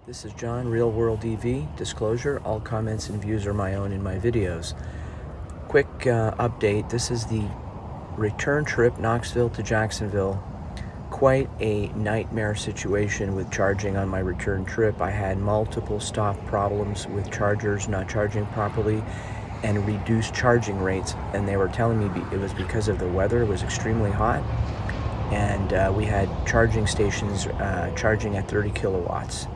This is John, Real World EV. Disclosure, all comments and views are my own in my videos. Quick update, this is the return trip, Knoxville to Jacksonville. Quite a nightmare situation with charging on my return trip. I had multiple stop problems with chargers not charging properly and reduced charging rates, and they were telling me it was because of the weather. It was extremely hot, and we had charging stations charging at 30 kilowatts.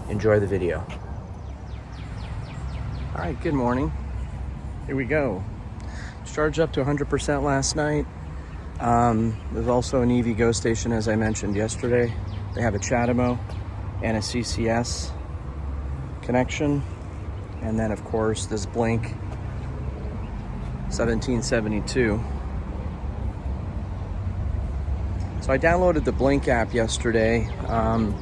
Enjoy the video. All right, good morning. Here we go. Charged up to 100% last night. There's also an EV Go station, as I mentioned yesterday. They have a CHAdeMO and a CCS connection. And then, of course, this Blink 1772. So I downloaded the Blink app yesterday.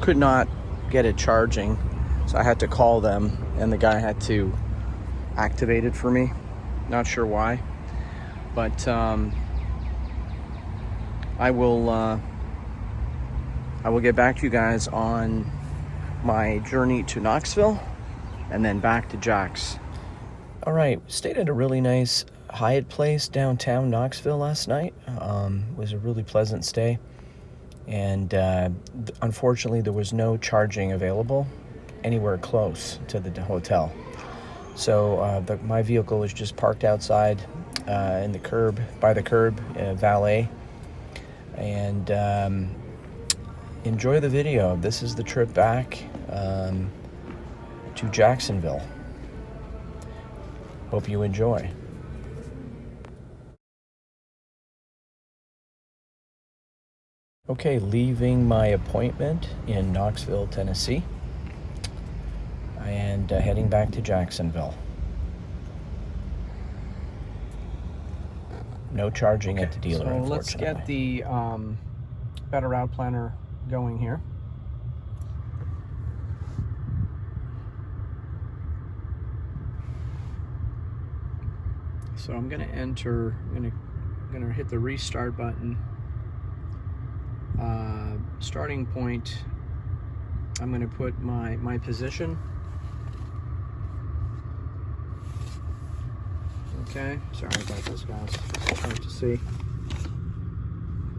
Could not get it charging, so I had to call them, and the guy had to activate it for me. Not sure why, but I will get back to you guys on my journey to Knoxville and then back to JAX. All right, stayed at a really nice Hyatt place downtown Knoxville last night. It was a really pleasant stay, and unfortunately there was no charging available anywhere close to the hotel. So my vehicle was just parked outside in the curb, by the curb, valet. And enjoy the video. This is the trip back to Jacksonville. Hope you enjoy. Okay, leaving my appointment in Knoxville, Tennessee, and heading back to Jacksonville. No charging at the dealer, so unfortunately. Let's get the Better Route Planner going here. So I'm going to enter. I'm going to hit the restart button. Starting point, I'm going to put my position. Okay, sorry about this, guys. It's hard to see.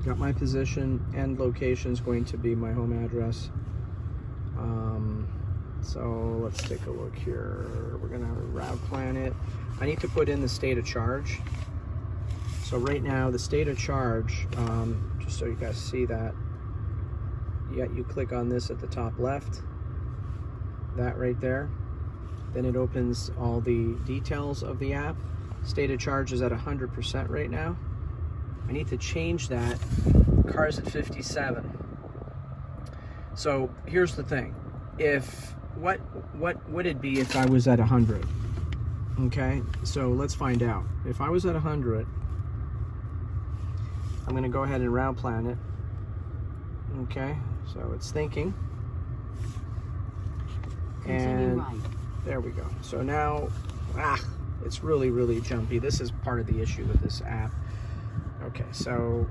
Got my position, and location is going to be my home address. So let's take a look here. We're going to route plan it. I need to put in the state of charge. So right now, the state of charge, just so you guys see that, you click on this at the top left, that right there. Then it opens all the details of the app. State of charge is at 100% right now. I need to change that. Car's at 57. So here's the thing. What would it be if I was at 100? Okay, so let's find out. If I was at 100, I'm going to go ahead and route plan it. Okay, so it's thinking. And there we go. So now, it's really, really jumpy. This is part of the issue with this app. Okay, so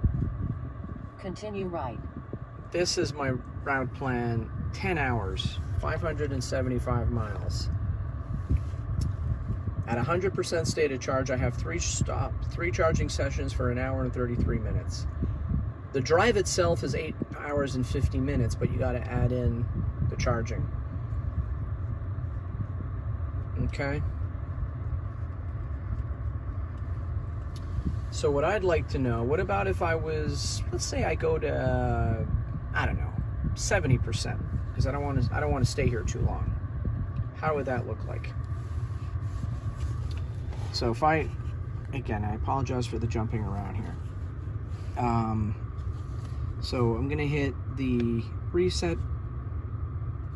continue right. This is my route plan, 10 hours, 575 miles. At 100% state of charge, I have three charging sessions for 1 hour and 33 minutes. The drive itself is 8 hours and 50 minutes, but you got to add in the charging. Okay. So what I'd like to know, what about if I was, let's say I go to, I don't know, 70%, because I don't want to stay here too long. How would that look like? So if again, I apologize for the jumping around here. So I'm going to hit the reset,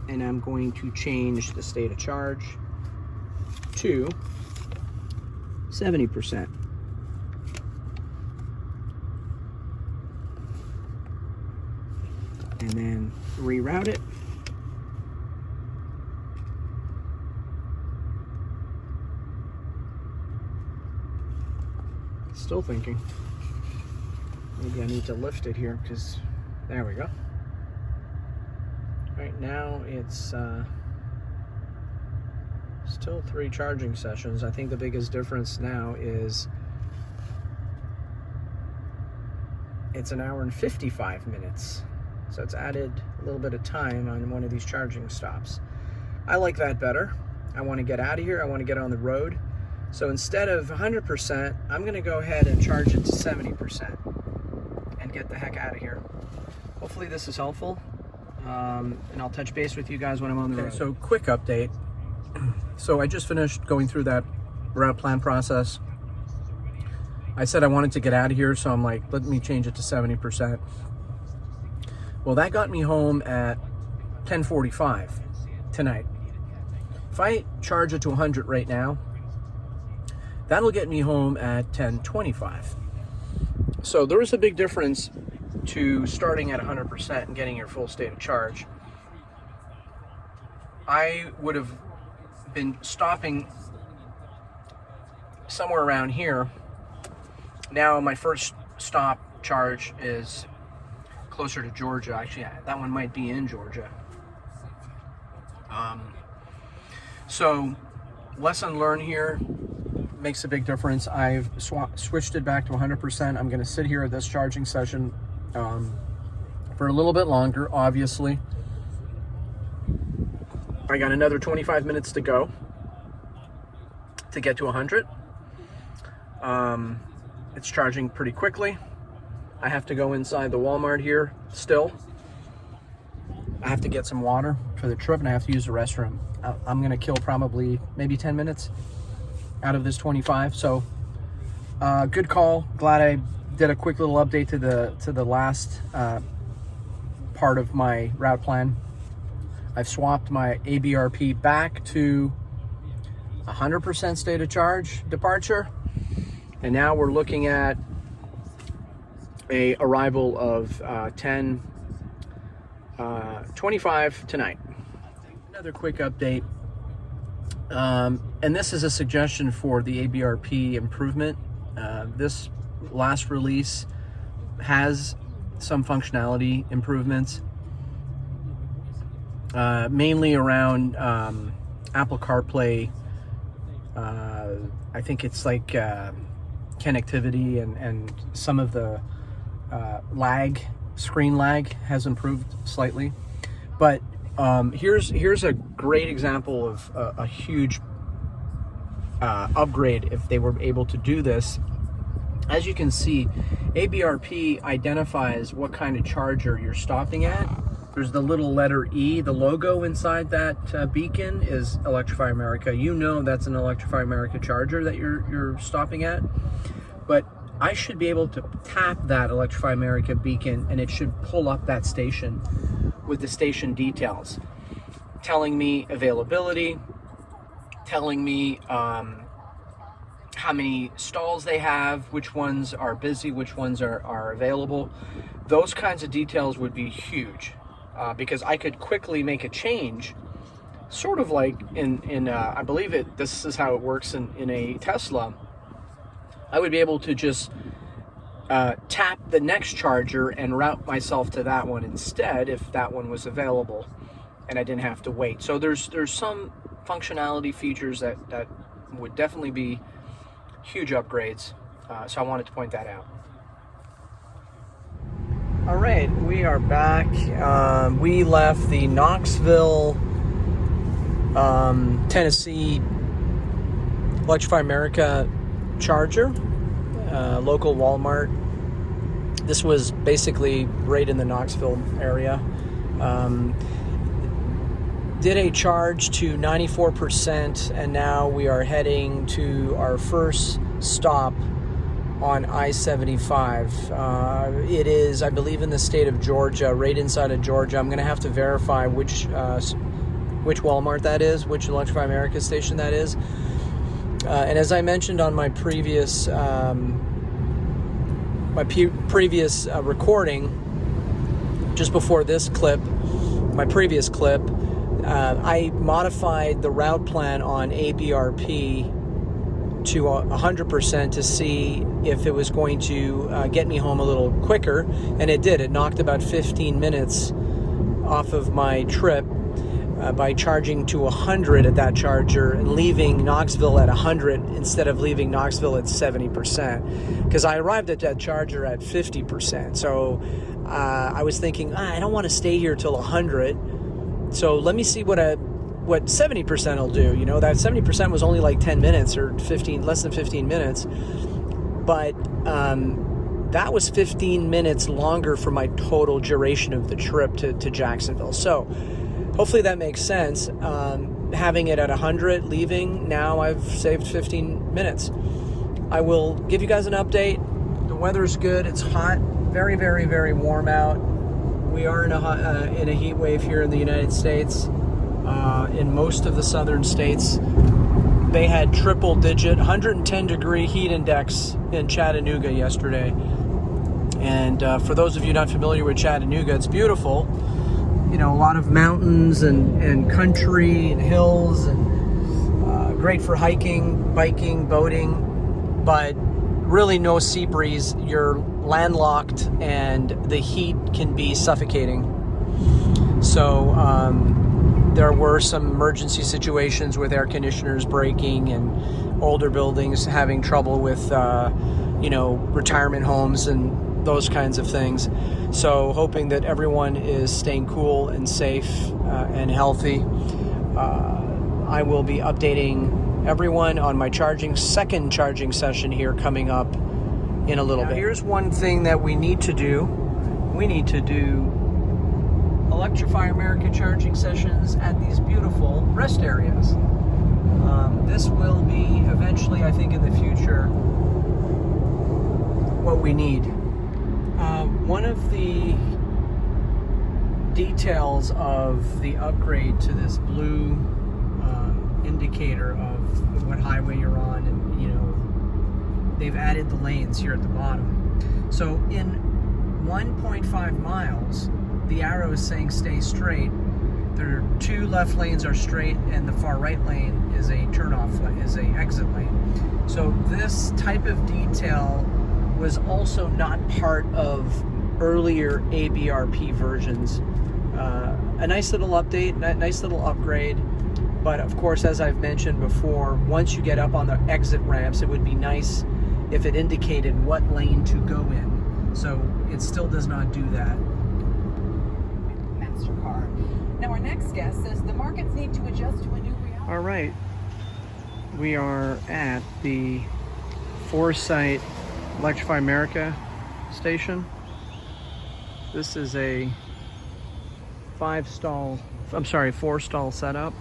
and I'm going to change the state of charge to 70%. And then reroute it. Still thinking. Maybe I need to lift it here, because there we go. Right now it's Still 3 charging sessions. I think the biggest difference now is it's 1 hour and 55 minutes. So it's added a little bit of time on one of these charging stops. I like that better. I want to get out of here. I want to get on the road. So instead of 100%, I'm going to go ahead and charge it to 70% and get the heck out of here. Hopefully this is helpful. And I'll touch base with you guys when I'm on the road. So quick update. So I just finished going through that route plan process. I said I wanted to get out of here, so I'm like, let me change it to 70%. Well, that got me home at 10:45 tonight. If I charge it to 100 right now, that'll get me home at 10:25. So there is a big difference to starting at 100% and getting your full state of charge. I would have been stopping somewhere around here. Now my first stop charge is closer to Georgia. Actually, that one might be in Georgia. So lesson learned here, makes a big difference. I've switched it back to 100%. I'm going to sit here at this charging session for a little bit longer, obviously. I got another 25 minutes to go to get to 100. It's charging pretty quickly. I have to go inside the Walmart here still. I have to get some water for the trip, and I have to use the restroom. I'm going to kill probably maybe 10 minutes out of this 25. So good call. Glad I did a quick little update to the last part of my route plan. I've swapped my ABRP back to 100% state of charge departure, and now we're looking at a arrival of 10:25 tonight. Another quick update, and this is a suggestion for the ABRP improvement. This last release has some functionality improvements, mainly around Apple CarPlay. I think it's like connectivity and some of the screen lag has improved slightly. But here's a great example of a huge upgrade if they were able to do this. As you can see, ABRP identifies what kind of charger you're stopping at. There's the little letter E. The logo inside that beacon is Electrify America. You know that's an Electrify America charger that you're stopping at. But I should be able to tap that Electrify America beacon, and it should pull up that station with the station details, telling me availability, telling me how many stalls they have, which ones are busy, which ones are available. Those kinds of details would be huge. Because I could quickly make a change, sort of like in I believe this is how it works in a Tesla. I would be able to just tap the next charger and route myself to that one instead if that one was available and I didn't have to wait. So there's some functionality features that would definitely be huge upgrades. So I wanted to point that out. All right, we are back. We left the Knoxville, Tennessee Electrify America charger, local Walmart. This was basically right in the Knoxville area. Did a charge to 94%, and now we are heading to our first stop on I-75. It is, I believe, in the state of Georgia, right inside of Georgia. I'm going to have to verify which Walmart that is, which Electrify America station that is. And as I mentioned on my previous recording, just before this clip, my previous clip, I modified the route plan on ABRP to 100% to see if it was going to get me home a little quicker, and it did. It knocked about 15 minutes off of my trip. by charging to 100 at that charger and leaving Knoxville at 100 instead of leaving Knoxville at 70%. Because I arrived at that charger at 50%. So I was thinking, I don't want to stay here till 100. So let me see what 70% will do. You know, that 70% was only like 10 minutes or less than 15 minutes. But that was 15 minutes longer for my total duration of the trip to Jacksonville. So hopefully that makes sense. Having it at 100, leaving, now I've saved 15 minutes. I will give you guys an update. The weather's good. It's hot. Very, very, very warm out. We are in a heat wave here in the United States. In most of the southern states, they had triple-digit 110-degree heat index in Chattanooga yesterday. And for those of you not familiar with Chattanooga, it's beautiful. You know, a lot of mountains and country and hills, and great for hiking, biking, boating, but really no sea breeze. You're landlocked and the heat can be suffocating. So there were some emergency situations with air conditioners breaking and older buildings having trouble with, retirement homes and those kinds of things. So hoping that everyone is staying cool and safe and healthy. I will be updating everyone on my second charging session here coming up in a little bit. Here's one thing that we need to do. We need to do Electrify America charging sessions at these beautiful rest areas. This will be eventually, I think, in the future, what we need. One of the details of the upgrade to this blue indicator of what highway you're on, and they've added the lanes here at the bottom. So in 1.5 miles, the arrow is saying stay straight. There are 2 left lanes are straight, and the far right lane is a turnoff lane, is a exit lane. So this type of detail was also not part of earlier ABRP versions. A nice little update, nice little upgrade. But of course, as I've mentioned before, once you get up on the exit ramps, it would be nice if it indicated what lane to go in. So it still does not do that. MasterCard. Now our next guest says the markets need to adjust to a new reality. All right, we are at the Foresight Electrify America station. This is a 4-stall setup.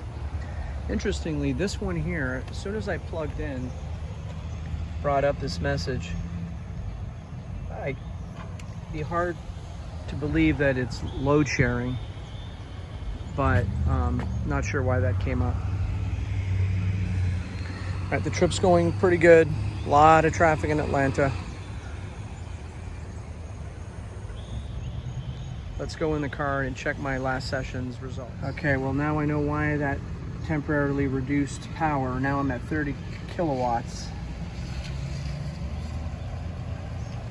Interestingly, this one here, as soon as I plugged in, brought up this message. It'd be hard to believe that it's load sharing, but not sure why that came up. All right, the trip's going pretty good. A lot of traffic in Atlanta. Let's go in the car and check my last session's results. Okay, well now I know why that temporarily reduced power. Now I'm at 30 kilowatts.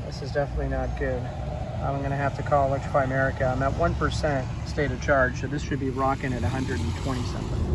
This is definitely not good. I'm gonna have to call Electrify America. I'm at 1% state of charge, so this should be rocking at 120 something.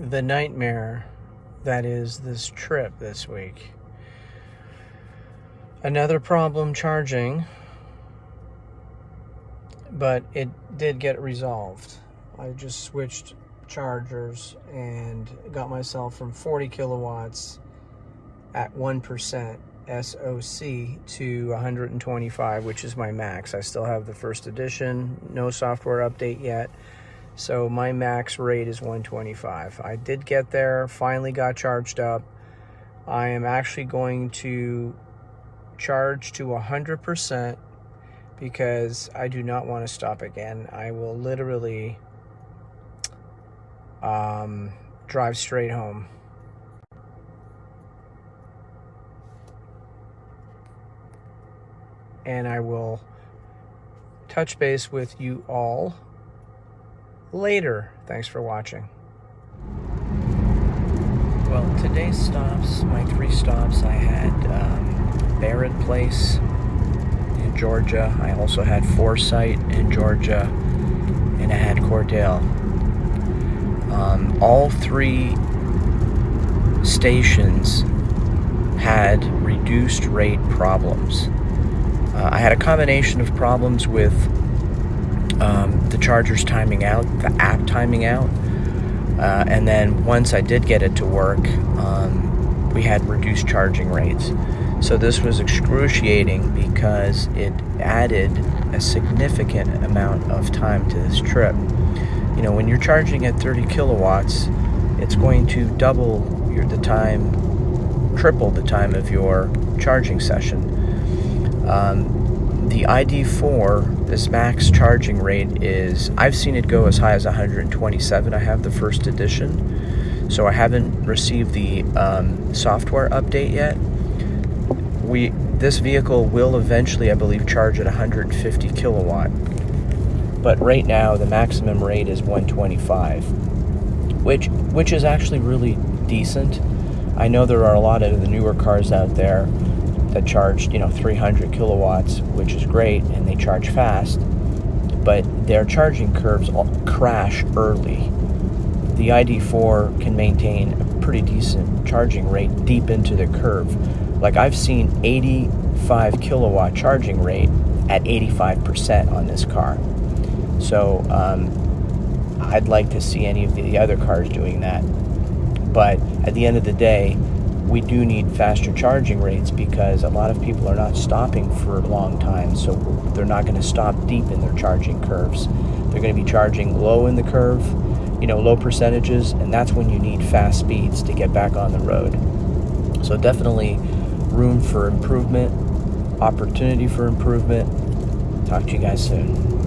The nightmare that is this trip this week. Another problem charging, but it did get resolved. I just switched chargers and got myself from 40 kilowatts at 1% SOC to 125, which is my max. I still have the first edition, no software update yet. So my max rate is 125. I did get there, finally got charged up. I am actually going to charge to 100% because I do not want to stop again. I will literally drive straight home. And I will touch base with you all later. Thanks for watching. Well, today's stops, my 3 stops, I had Barrett Place in Georgia. I also had Forsyth in Georgia, and I had Cordell. All 3 stations had reduced rate problems. I had a combination of problems with the chargers timing out, the app timing out, and then once I did get it to work, we had reduced charging rates. So this was excruciating because it added a significant amount of time to this trip. You know, when you're charging at 30 kilowatts, it's going to double the time, triple the time of your charging session. The ID.4, this max charging rate is, I've seen it go as high as 127. I have the first edition, so I haven't received the software update yet. This vehicle will eventually, I believe, charge at 150 kilowatt, but right now the maximum rate is 125, which is actually really decent. I know there are a lot of the newer cars out there that charge, 300 kilowatts, which is great, and they charge fast, but their charging curves crash early. The ID.4 can maintain a pretty decent charging rate deep into the curve. Like, I've seen 85 kilowatt charging rate at 85% on this car. So I'd like to see any of the other cars doing that. But at the end of the day, we do need faster charging rates because a lot of people are not stopping for a long time, so they're not going to stop deep in their charging curves. They're going to be charging low in the curve, low percentages, and that's when you need fast speeds to get back on the road. So definitely room for improvement, opportunity for improvement. Talk to you guys soon.